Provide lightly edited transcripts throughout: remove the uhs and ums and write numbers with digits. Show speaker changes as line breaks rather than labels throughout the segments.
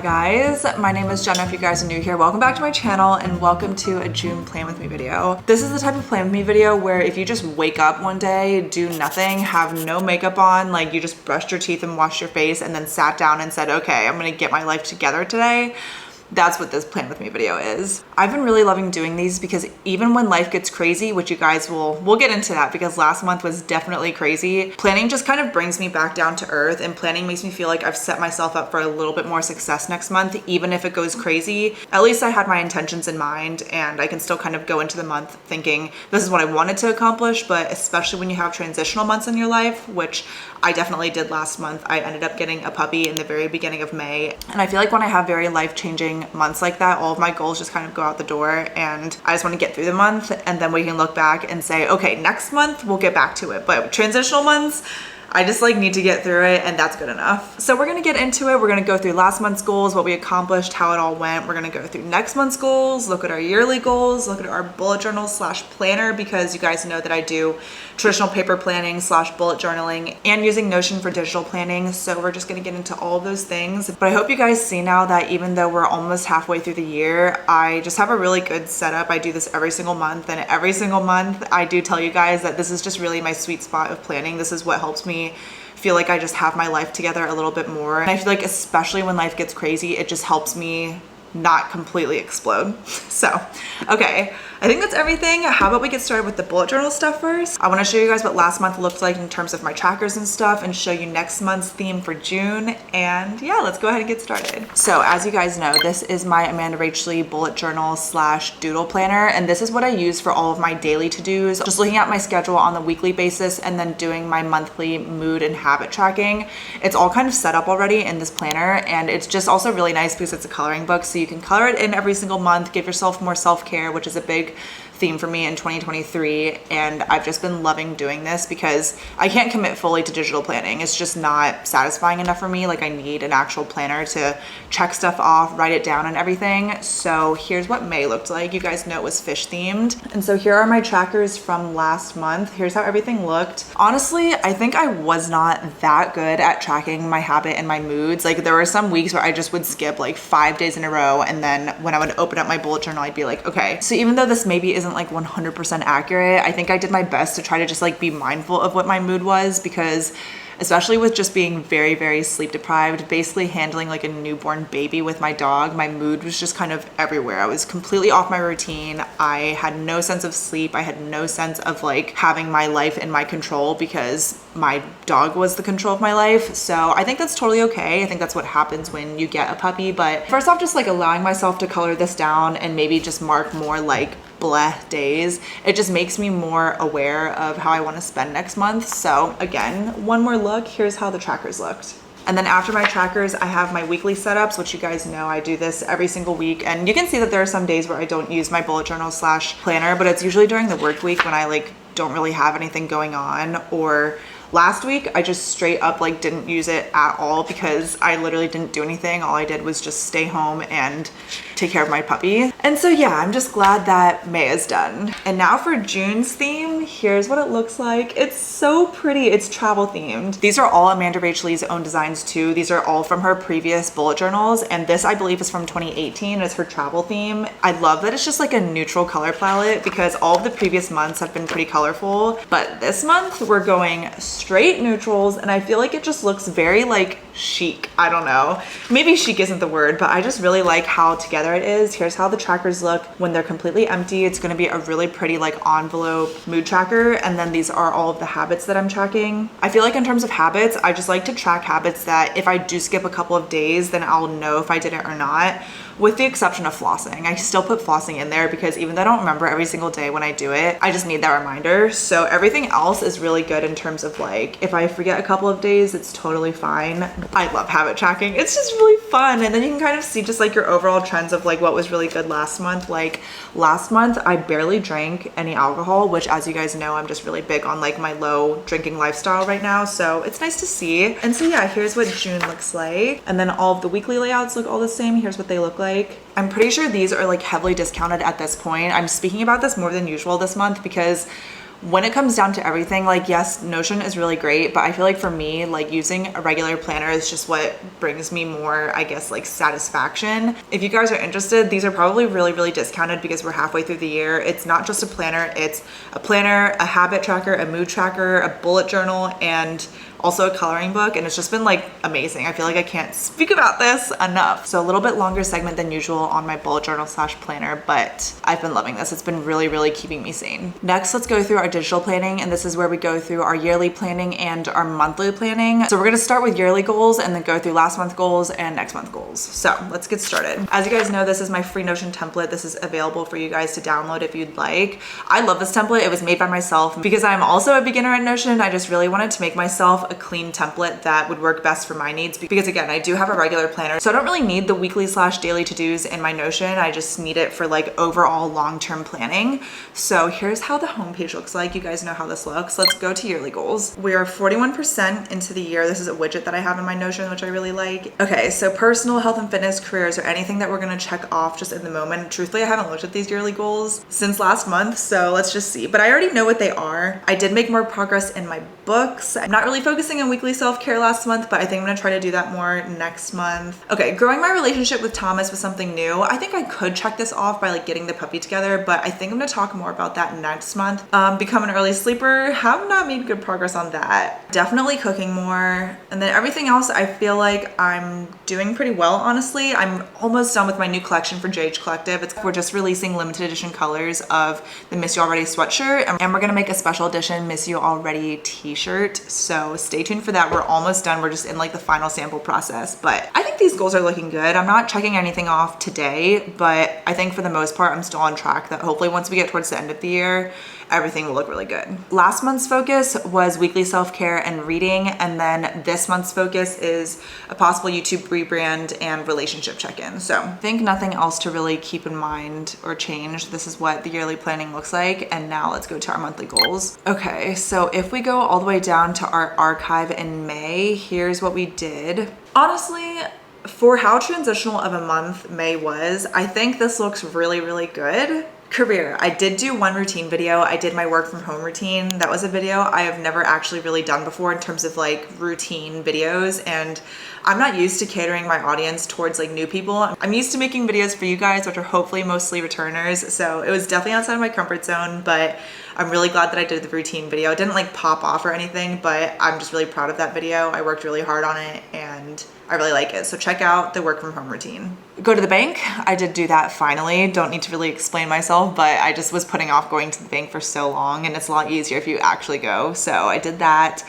guys, my name is Jenna if you guys are new here. Welcome back to my channel and welcome to a June plan with me video. This is the type of plan with me video where if you just wake up one day, do nothing, have no makeup on, like you just brushed your teeth and washed your face and then sat down and said, okay, I'm gonna get my life together today. That's what this plan with me video is. I've been really loving doing these because even when life gets crazy, which you guys we'll get into that because last month was definitely crazy, planning just kind of brings me back down to earth, and planning makes me feel like I've set myself up for a little bit more success next month. Even if it goes crazy, at least I had my intentions in mind and I can still kind of go into the month thinking this is what I wanted to accomplish. But especially when you have transitional months in your life, which I definitely did last month. I ended up getting a puppy in the very beginning of May. And I feel like when I have very life-changing months like that, all of my goals just kind of go out the door and I just want to get through the month and then we can look back and say, okay, next month we'll get back to it. But transitional months, I just like need to get through it and that's good enough. So we're gonna get into it. We're gonna go through last month's goals, what we accomplished, how it all went. We're gonna go through next month's goals, look at our yearly goals, look at our bullet journal slash planner, because you guys know that I do traditional paper planning slash bullet journaling and using Notion for digital planning. So we're just gonna get into all of those things. But I hope you guys see now that even though we're almost halfway through the year, I just have a really good setup. I do this every single month, and every single month I do tell you guys that this is just really my sweet spot of planning. This is what helps me feel like I just have my life together a little bit more. And I feel like especially when life gets crazy, it just helps me not completely explode. So, okay, I think that's everything. How about we get started with the bullet journal stuff first? I want to show you guys what last month looked like in terms of my trackers and stuff and show you next month's theme for June. And yeah, let's go ahead and get started. So as you guys know, this is my Amanda Rachel bullet journal slash doodle planner. And this is what I use for all of my daily to-dos, just looking at my schedule on the weekly basis and then doing my monthly mood and habit tracking. It's all kind of set up already in this planner. And it's just also really nice because it's a coloring book. So you can color it in every single month, give yourself more self-care, which is a big theme for me in 2023. And I've just been loving doing this because I can't commit fully to digital planning. It's just not satisfying enough for me. Like I need an actual planner to check stuff off, write it down and everything. So here's what May looked like. You guys know it was fish themed. And so here are my trackers from last month. Here's how everything looked. Honestly, I think I was not that good at tracking my habit and my moods. Like there were some weeks where I just would skip like 5 days in a row. And then when I would open up my bullet journal, I'd be like, okay, so even though this maybe isn't like 100% accurate, I think I did my best to try to just like be mindful of what my mood was, because especially with just being very, very sleep deprived, basically handling like a newborn baby with my dog, my mood was just kind of everywhere. I was completely off my routine. I had no sense of sleep. I had no sense of like having my life in my control because my dog was the control of my life. So I think that's totally okay. I think that's what happens when you get a puppy. But first off, just like allowing myself to color this down and maybe just mark more like bleh days, it just makes me more aware of how I want to spend next month. So again, one more look, here's how the trackers looked. And then after my trackers, I have my weekly setups, which you guys know I do this every single week. And you can see that there are some days where I don't use my bullet journal slash planner, but it's usually during the work week when I like don't really have anything going on. Or last week, I just straight up like didn't use it at all because I literally didn't do anything. All I did was just stay home and take care of my puppy. And so yeah, I'm just glad that May is done. And now for June's theme, here's what it looks like. It's so pretty. It's travel themed. These are all Amanda Rachel's own designs too. These are all from her previous bullet journals. And this I believe is from 2018. It's her travel theme. I love that it's just like a neutral color palette because all of the previous months have been pretty colorful. But this month we're going straight neutrals and I feel like it just looks very like chic. I don't know. Maybe chic isn't the word, but I just really like how together it is. Here's how the trackers look when they're completely empty. It's going to be a really pretty like envelope mood tracker. And then these are all of the habits that I'm tracking. I feel like in terms of habits, I just like to track habits that if I do skip a couple of days, then I'll know if I did it or not. With the exception of flossing. I still put flossing in there because even though I don't remember every single day when I do it, I just need that reminder. So everything else is really good in terms of like, if I forget a couple of days, it's totally fine. I love habit tracking. It's just really fun. And then you can kind of see just like your overall trends of like what was really good last month. Like last month, I barely drank any alcohol, which as you guys know, I'm just really big on like my low drinking lifestyle right now. So it's nice to see. And so yeah, here's what June looks like. And then all of the weekly layouts look all the same. Here's what they look like. I'm pretty sure these are like heavily discounted at this point. I'm speaking about this more than usual this month because when it comes down to everything, like, yes, Notion is really great, but I feel like for me, like, using a regular planner is just what brings me more, I guess, like, satisfaction. If you guys are interested, these are probably really, really discounted because we're halfway through the year. It's not just a planner, it's a planner, a habit tracker, a mood tracker, a bullet journal, and also a coloring book, and it's just been like amazing. I feel like I can't speak about this enough. So a little bit longer segment than usual on my bullet journal slash planner, but I've been loving this. It's been really, really keeping me sane. Next, let's go through our digital planning, and this is where we go through our yearly planning and our monthly planning. So we're gonna start with yearly goals and then go through last month goals and next month goals. So let's get started. As you guys know, this is my free Notion template. This is available for you guys to download if you'd like. I love this template. It was made by myself because I'm also a beginner at Notion. I just really wanted to make myself a clean template that would work best for my needs, because again, I do have a regular planner, so I don't really need the weekly slash daily to-dos in my Notion. I just need it for like overall long-term planning. So here's how the homepage looks like. You guys know how this looks. Let's go to yearly goals. We are 41% into the year. This is a widget that I have in my Notion, which I really like. Okay, so personal, health and fitness, careers, or anything that we're gonna check off just in the moment. Truthfully, I haven't looked at these yearly goals since last month, so let's just see. But I already know what they are. I did make more progress in my books. I'm not really focusing on weekly self-care last month, but I think I'm gonna try to do that more next month. Okay, growing my relationship with Thomas was something new. I think I could check this off by like getting the puppy together, but I think I'm gonna talk more about that next month. Become an early sleeper, have not made good progress on that. Definitely cooking more. And then everything else, I feel like I'm doing pretty well, honestly. I'm almost done with my new collection for JH Collective. We're just releasing limited edition colors of the Miss You Already sweatshirt, and we're gonna make a special edition Miss You Already t-shirt. So stay tuned for that. We're almost done. We're just in like the final sample process, but I think these goals are looking good. I'm not checking anything off today, but I think for the most part, I'm still on track that hopefully once we get towards the end of the year, everything will look really good. Last month's focus was weekly self-care and reading, and then this month's focus is a possible YouTube rebrand and relationship check-in. So I think nothing else to really keep in mind or change. This is what the yearly planning looks like, and now let's go to our monthly goals. Okay, so if we go all the way down to our archive in May, here's what we did. Honestly, for how transitional of a month May was, I think this looks really, really good. Career. I did do one routine video. I did my work from home routine. That was a video I have never actually really done before in terms of like routine videos, and I'm not used to catering my audience towards like new people. I'm used to making videos for you guys, which are hopefully mostly returners. So it was definitely outside of my comfort zone, but I'm really glad that I did the routine video. It didn't like pop off or anything, but I'm just really proud of that video. I worked really hard on it and I really like it. So check out the work from home routine. Go to the bank. I did do that finally. Don't need to really explain myself, but I just was putting off going to the bank for so long, and it's a lot easier if you actually go. So I did that.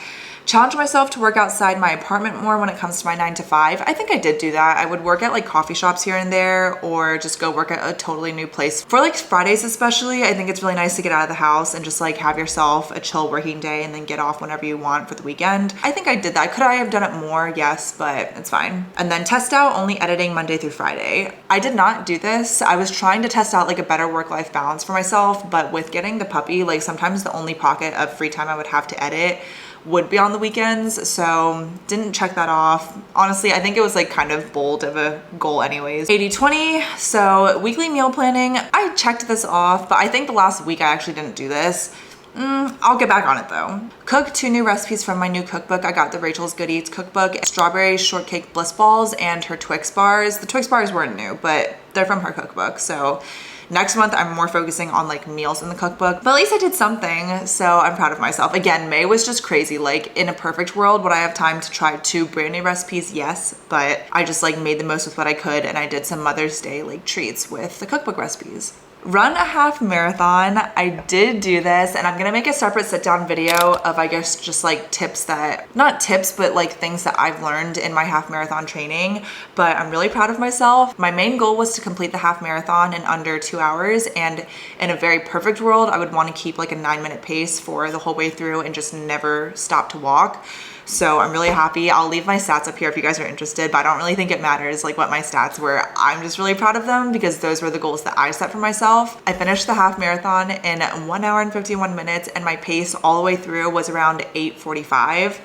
Challenge myself to work outside my apartment more when it comes to my 9 to 5. I think I did do that. I would work at like coffee shops here and there, or just go work at a totally new place. For like Fridays especially, I think it's really nice to get out of the house and just like have yourself a chill working day and then get off whenever you want for the weekend. I think I did that. Could I have done it more? Yes, but it's fine. And then test out only editing Monday through Friday. I did not do this. I was trying to test out like a better work-life balance for myself, but with getting the puppy, like sometimes the only pocket of free time I would have to edit would be on the weekends, so didn't check that off. Honestly, I think it was like kind of bold of a goal anyways. 80-20, so weekly meal planning, I checked this off, but I think the last week I actually didn't do this. I'll get back on it though. Cook 2 new recipes from my new cookbook. I got the Rachel's Good Eats cookbook, strawberry shortcake bliss balls and her Twix bars. The Twix bars weren't new, but they're from her cookbook, so next month, I'm more focusing on like meals in the cookbook, but at least I did something, so I'm proud of myself. Again, May was just crazy. Like in a perfect world, would I have time to try 2 brand new recipes? Yes, but I just like made the most with what I could, and I did some Mother's Day like treats with the cookbook recipes. Run a half marathon. I did do this, and I'm gonna make a separate sit down video of, I guess, just like tips that, not tips, but like things that I've learned in my half marathon training, but I'm really proud of myself. My main goal was to complete the half marathon in under 2 hours, and in a very perfect world, I would want to keep like a 9-minute pace for the whole way through and just never stop to walk. So I'm really happy. I'll leave my stats up here if you guys are interested, but I don't really think it matters like what my stats were. I'm just really proud of them because those were the goals that I set for myself. I finished the half marathon in 1 hour and 51 minutes, and my pace all the way through was around 8:45.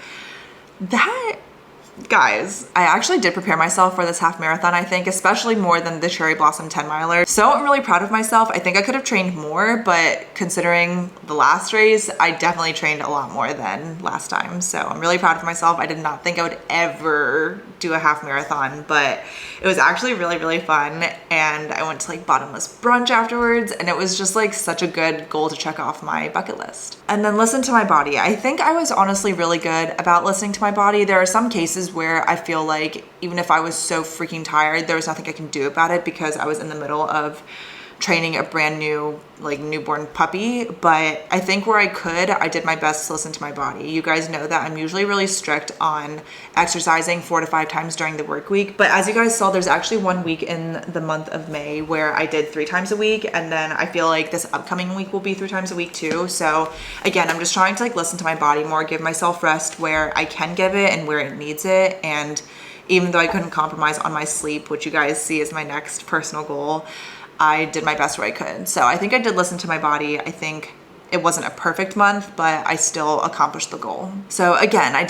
That guys, I actually did prepare myself for this half marathon, I think, especially more than the Cherry Blossom 10 miler. So I'm really proud of myself. I think I could have trained more, but considering the last race, I definitely trained a lot more than last time. So I'm really proud of myself. I did not think I would ever do a half marathon, but it was actually really, really fun. And I went to like bottomless brunch afterwards, and it was just like such a good goal to check off my bucket list. And then listen to my body. I think I was honestly really good about listening to my body. There are some cases where I feel like even if I was so freaking tired, there was nothing I can do about it because I was in the middle of training a brand new like newborn puppy. But I think where I could, I did my best to listen to my body. You guys know that I'm usually really strict on exercising 4 to 5 times during the work week. But as you guys saw, there's actually 1 week in the month of May where I did 3 times a week. And then I feel like this upcoming week will be 3 times a week too. So again, I'm just trying to like listen to my body more, give myself rest where I can give it and where it needs it. And even though I couldn't compromise on my sleep, which you guys see is my next personal goal, I did my best where I could. So I think I did listen to my body. I think it wasn't a perfect month, but I still accomplished the goal. So again, I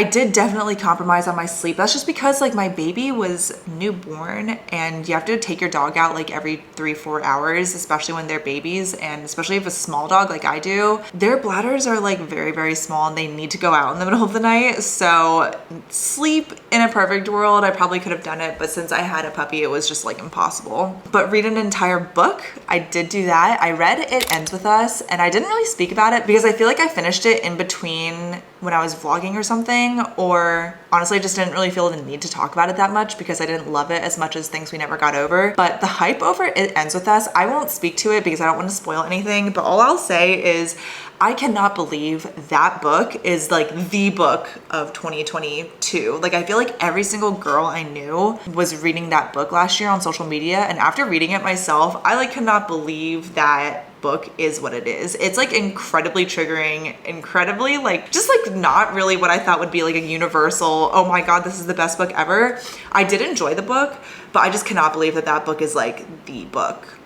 did definitely compromise on my sleep. That's just because like my baby was newborn and you have to take your dog out like every 3-4 hours, especially when they're babies. And especially if a small dog like I do, their bladders are like very, very small and they need to go out in the middle of the night. So sleep in a perfect world, I probably could have done it. But since I had a puppy, it was just like impossible. But read an entire book, I did do that. I read It Ends With Us, and I didn't really speak about it because I feel like I finished it in between when I was vlogging or something, or honestly, I just didn't really feel the need to talk about it that much because I didn't love it as much as Things We Never Got Over. But the hype over It Ends With Us, I won't speak to it because I don't want to spoil anything, but all I'll say is I cannot believe that book is like the book of 2022. Like I feel like every single girl I knew was reading that book last year on social media, and after reading it myself, I like cannot believe that book is what it is. It's like incredibly triggering, incredibly like just like not really what I thought would be like a universal, oh my god, this is the best book ever. I did enjoy the book, but I just cannot believe that that book is like the book.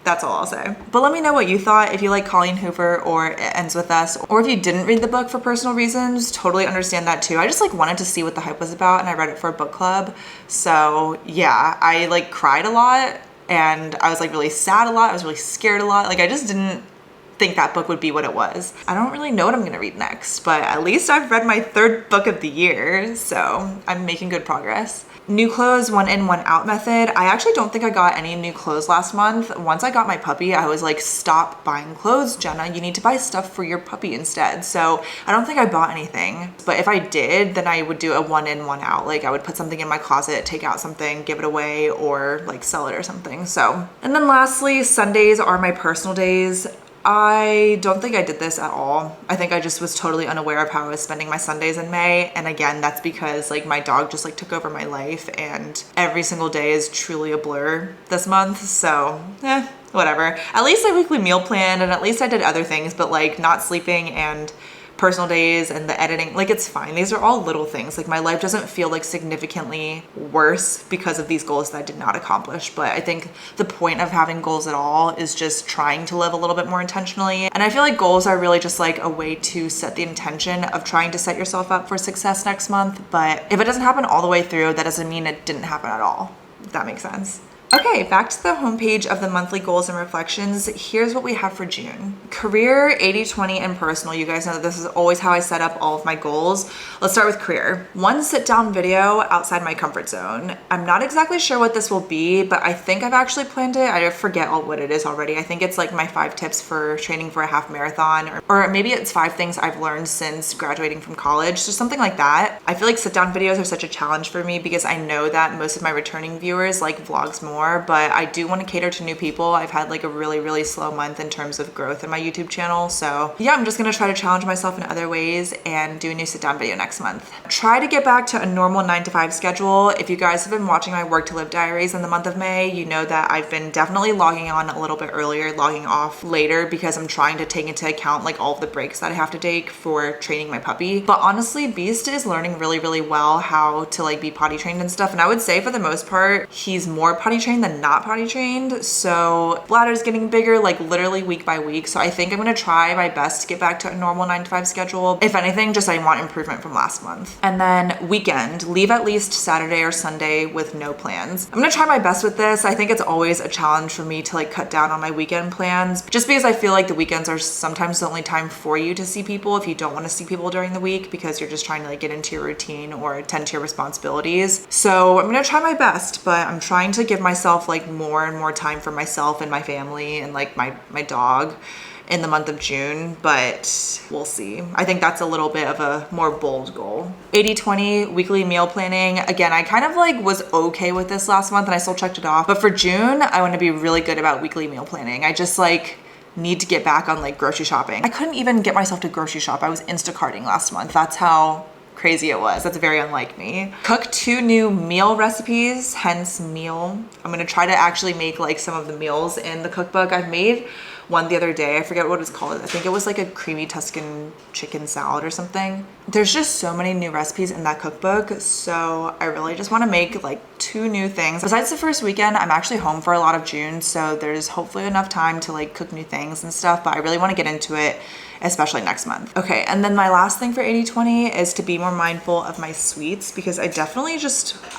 That's all I'll say. But let me know what you thought, if you like Colleen Hoover or It Ends With Us, or if you didn't read the book for personal reasons, totally understand that too. I just like wanted to see what the hype was about and I read it for a book club. So yeah, I like cried a lot and I was like really sad a lot. I was really scared a lot. Like I just didn't think that book would be what it was. I don't really know what I'm gonna read next, but at least I've read my 3rd book of the year, so I'm making good progress. New clothes, 1 in, 1 out method. I actually don't think I got any new clothes last month. Once I got my puppy, I was like, stop buying clothes, Jenna. You need to buy stuff for your puppy instead. So I don't think I bought anything. But if I did, then I would do a 1 in, 1 out. Like I would put something in my closet, take out something, give it away, or like sell it or something. So, and then lastly, Sundays are my personal days. I don't think I did this at all. I think I just was totally unaware of how I was spending my Sundays in May. And again, that's because like my dog just like took over my life and every single day is truly a blur this month. So whatever. At least I weekly meal planned and at least I did other things, but like not sleeping and personal days and the editing, like it's fine. These are all little things. Like my life doesn't feel like significantly worse because of these goals that I did not accomplish. But I think the point of having goals at all is just trying to live a little bit more intentionally. And I feel like goals are really just like a way to set the intention of trying to set yourself up for success next month. But if it doesn't happen all the way through, that doesn't mean it didn't happen at all, if that makes sense. Okay, back to the homepage of the monthly goals and reflections. Here's what we have for June. Career, 80-20, and personal. You guys know that this is always how I set up all of my goals. Let's start with career. 1 sit-down video outside my comfort zone. I'm not exactly sure what this will be, but I think I've actually planned it. I forget what it is already. I think it's like my 5 tips for training for a half marathon, or maybe it's 5 things I've learned since graduating from college, just something like that. I feel like sit-down videos are such a challenge for me because I know that most of my returning viewers like vlogs more, but I do want to cater to new people. I've had like a really, really slow month in terms of growth in my YouTube channel. So yeah, I'm just gonna try to challenge myself in other ways and do a new sit down video next month. Try to get back to a normal 9-to-5 schedule. If you guys have been watching my Work to Live diaries in the month of May, you know that I've been definitely logging on a little bit earlier, logging off later because I'm trying to take into account like all of the breaks that I have to take for training my puppy. But honestly, Beast is learning really, really well how to like be potty trained and stuff. And I would say for the most part, he's more potty trained trained than not potty trained. So bladder's getting bigger, like literally week by week. So I think I'm gonna try my best to get back to a normal 9 to 5 schedule. If anything, just I want improvement from last month. And then weekend, leave at least Saturday or Sunday with no plans. I'm gonna try my best with this. I think it's always a challenge for me to like cut down on my weekend plans, just because I feel like the weekends are sometimes the only time for you to see people if you don't want to see people during the week because you're just trying to like get into your routine or attend to your responsibilities. So I'm gonna try my best, but I'm trying to give myself like more and more time for myself and my family and like my dog in the month of June, but we'll see. I think that's a little bit of a more bold goal. 80/20 weekly meal planning. Again, I kind of like was okay with this last month and I still checked it off, but for June, I want to be really good about weekly meal planning. I just like need to get back on like grocery shopping. I couldn't even get myself to grocery shop. I was Instacarting last month. That's how crazy it was. That's very unlike me. Cook 2 new meal recipes, hence meal. I'm gonna try to actually make like some of the meals in the cookbook. I've made one the other day. I forget what it's called. I think it was like a creamy Tuscan chicken salad or something. There's just so many new recipes in that cookbook. So I really just want to make like 2 new things. Besides the first weekend, I'm actually home for a lot of June. So there's hopefully enough time to like cook new things and stuff, but I really want to get into it, especially next month. Okay, and then my last thing for 80/20 is to be more mindful of my sweets because I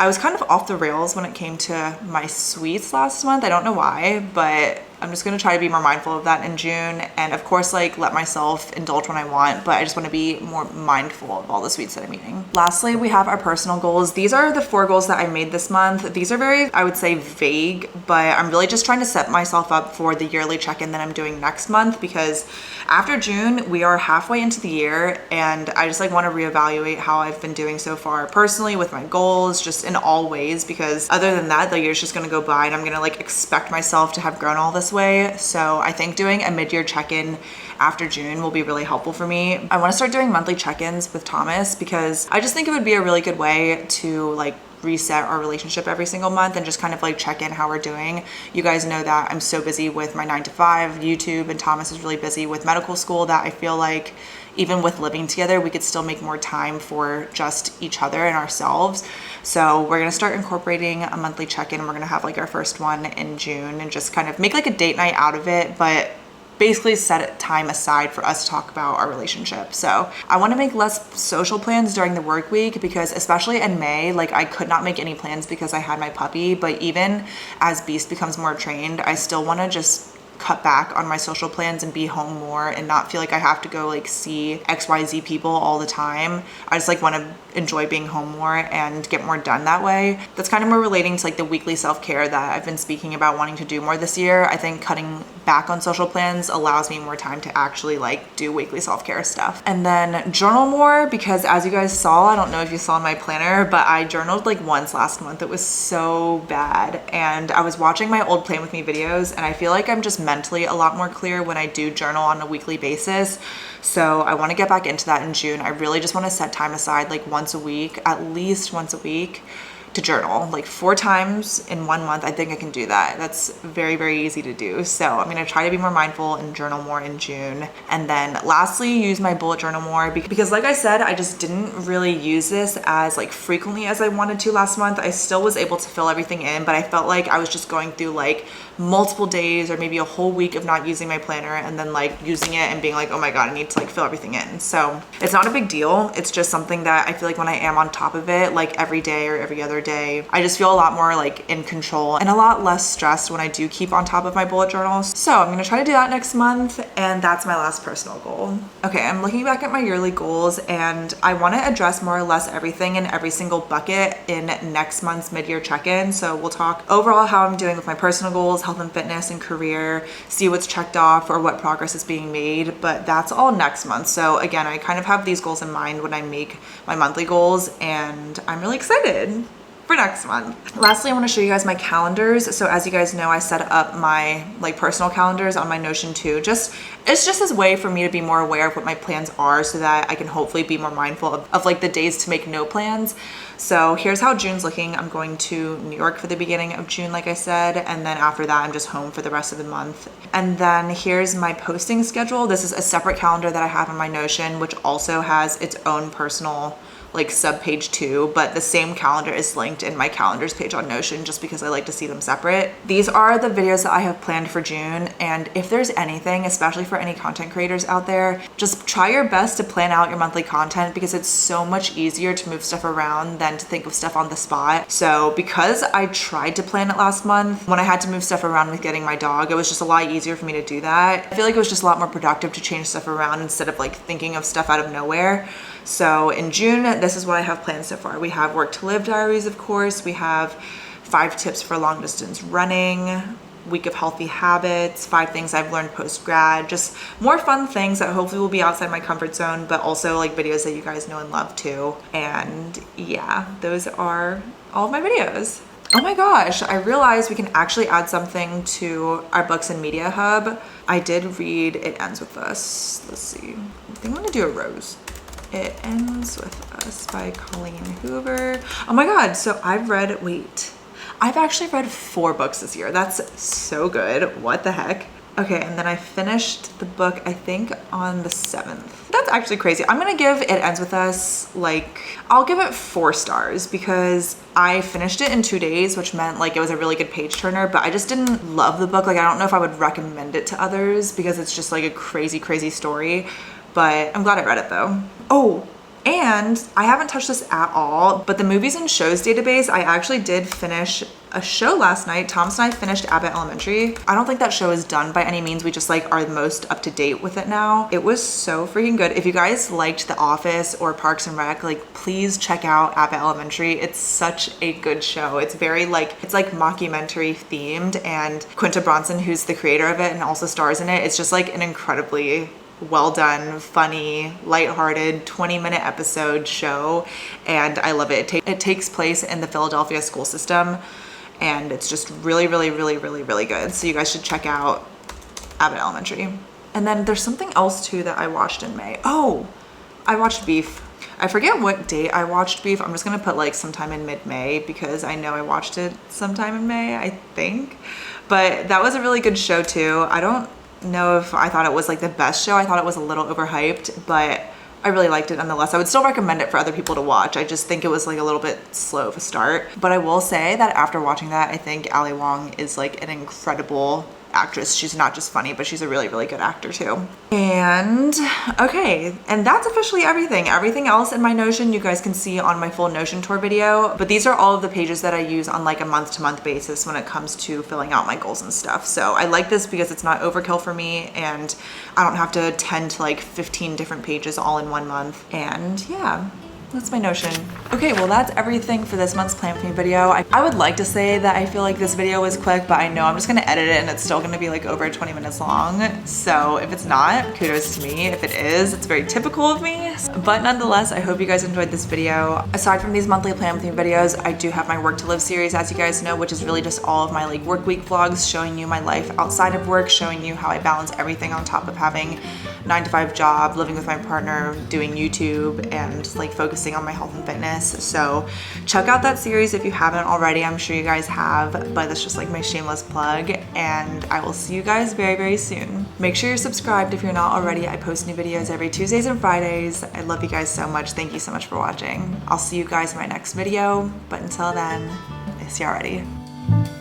was kind of off the rails when it came to my sweets last month. I don't know why, but I'm just gonna try to be more mindful of that in June. And of course, like let myself indulge when I want, but I just wanna be more mindful of all the sweets that I'm eating. Lastly, we have our personal goals. These are the 4 goals that I made this month. These are very, I would say, vague, but I'm really just trying to set myself up for the yearly check-in that I'm doing next month because after June, we are halfway into the year and I just like wanna reevaluate how I've been doing so far personally with my goals, just in all ways, because other than that, the year's just gonna go by and I'm gonna like expect myself to have grown all this way. So I think doing a mid-year check-in after June will be really helpful for me. I want to start doing monthly check-ins with Thomas because I just think it would be a really good way to like reset our relationship every single month and just kind of like check in how we're doing. You guys know that I'm so busy with my 9 to 5 YouTube and Thomas is really busy with medical school that I feel like even with living together, we could still make more time for just each other and ourselves. So we're gonna start incorporating a monthly check-in. We're gonna have like our first one in June and just kind of make like a date night out of it, but basically set time aside for us to talk about our relationship. So I want to make less social plans during the work week because especially in May, like I could not make any plans because I had my puppy, but even as Beast becomes more trained, I still want to just cut back on my social plans and be home more and not feel like I have to go like see XYZ people all the time. I just like want to enjoy being home more and get more done that way. That's kind of more relating to like the weekly self-care that I've been speaking about wanting to do more this year. I think cutting back on social plans allows me more time to actually like do weekly self-care stuff. And then journal more because as you guys saw, I don't know if you saw in my planner, but I journaled like once last month. It was so bad. And I was watching my old Plan With Me videos and I feel like I'm just mentally a lot more clear when I do journal on a weekly basis. So I want to get back into that in June. I really just want to set time aside like once a week, at least once a week, to journal like 4 times in 1 month. I think I can do that. That's very, very easy to do. So I'm going to try to be more mindful and journal more in June. And then lastly, use my bullet journal more because like I said, I just didn't really use this as like frequently as I wanted to last month. I still was able to fill everything in, but I felt like I was just going through like multiple days or maybe a whole week of not using my planner and then like using it and being like, oh my God, I need to like fill everything in. So it's not a big deal. It's just something that I feel like when I am on top of it, like every day or every other day, I just feel a lot more like in control and a lot less stressed when I do keep on top of my bullet journals. So I'm gonna try to do that next month and that's my last personal goal. Okay, I'm looking back at my yearly goals and I wanna address more or less everything in every single bucket in next month's mid-year check-in. So we'll talk overall how I'm doing with my personal goals, health and fitness and career, see what's checked off or what progress is being made, but that's all next month. So again, I kind of have these goals in mind when I make my monthly goals and I'm really excited for next month. Lastly, I want to show you guys my calendars. So as you guys know, I set up my like personal calendars on my Notion too. It's just this way for me to be more aware of what my plans are so that I can hopefully be more mindful of like the days to make no plans. So here's how June's looking. I'm going to New York for the beginning of June, like I said, and then after that, I'm just home for the rest of the month. And then here's my posting schedule. This is a separate calendar that I have on my Notion, which also has its own personal like sub page 2, but the same calendar is linked in my calendars page on Notion just because I like to see them separate. These are the videos that I have planned for June, and if there's anything, especially for any content creators out there, just try your best to plan out your monthly content because it's so much easier to move stuff around than to think of stuff on the spot. So because I tried to plan it last month, when I had to move stuff around with getting my dog, it was just a lot easier for me to do that. I feel like it was just a lot more productive to change stuff around instead of like thinking of stuff out of nowhere. So in June, this is what I have planned so far. We have Work to Live diaries, of course. We have 5 tips for long distance running, week of healthy habits, 5 things I've learned post-grad, just more fun things that hopefully will be outside my comfort zone, but also like videos that you guys know and love too. And yeah, those are all of my videos. Oh my gosh, I realized we can actually add something to our books and media hub. I did read It Ends With Us. Let's see, I think I'm gonna do a rose. It Ends With Us by Colleen Hoover. Oh my God, so I've actually read 4 books this year. That's so good. What the heck? Okay, and then I finished the book, I think on the 7th. That's actually crazy. I'm gonna give It Ends With Us, I'll give it 4 stars because I finished it in 2 days, which meant like it was a really good page turner, but I just didn't love the book. Like, I don't know if I would recommend it to others because it's just like a crazy, crazy story, but I'm glad I read it though. Oh, and I haven't touched this at all, but the movies and shows database, I actually did finish a show last night. Thomas and I finished Abbott Elementary. I don't think that show is done by any means. We just like are the most up to date with it now. It was so freaking good. If you guys liked The Office or Parks and Rec, like please check out Abbott Elementary. It's such a good show. It's very it's like mockumentary themed, and Quinta Bronson, who's the creator of it and also stars in it, it's just like an incredibly well done, funny, lighthearted 20-minute episode show, and I love it. It takes place in the Philadelphia school system, and it's just really, really, really, really, really good. So you guys should check out Abbott Elementary. And then there's something else too that I watched in May. Oh, I watched Beef. I forget what date I watched Beef. I'm just gonna put like sometime in mid-May because I know I watched it sometime in May, I think. But that was a really good show too. I don't know if I thought it was like the best show. I thought it was a little overhyped, but I really liked it nonetheless. I would still recommend it for other people to watch. I just think it was like a little bit slow of a start. But I will say that after watching that, I think Ali Wong is like an incredible actress. She's not just funny, but she's a really, really good actor too. And okay, and that's officially everything. Everything else in my Notion you guys can see on my full Notion tour video, but these are all of the pages that I use on like a month-to-month basis when it comes to filling out my goals and stuff. So I like this because it's not overkill for me and I don't have to tend to like 15 different pages all in one month. And yeah, that's my Notion. Okay, well that's everything for this month's Plan With Me video. I would like to say that I feel like this video was quick, but I know I'm just gonna edit it and it's still gonna be like over 20 minutes long. So if it's not, kudos to me. If it is, it's very typical of me. But nonetheless, I hope you guys enjoyed this video. Aside from these monthly Plan With Me videos, I do have my Work to Live series, as you guys know, which is really just all of my like work week vlogs, showing you my life outside of work, showing you how I balance everything on top of having a 9-to-5 job, living with my partner, doing YouTube, and like focusing on my health and fitness. So check out that series if you haven't already. I'm sure you guys have, but that's just like my shameless plug, and I will see you guys very, very soon. Make sure you're subscribed if you're not already. I post new videos every Tuesdays and Fridays. I love you guys so much. Thank you so much for watching. I'll see you guys in my next video, but until then, I see you already.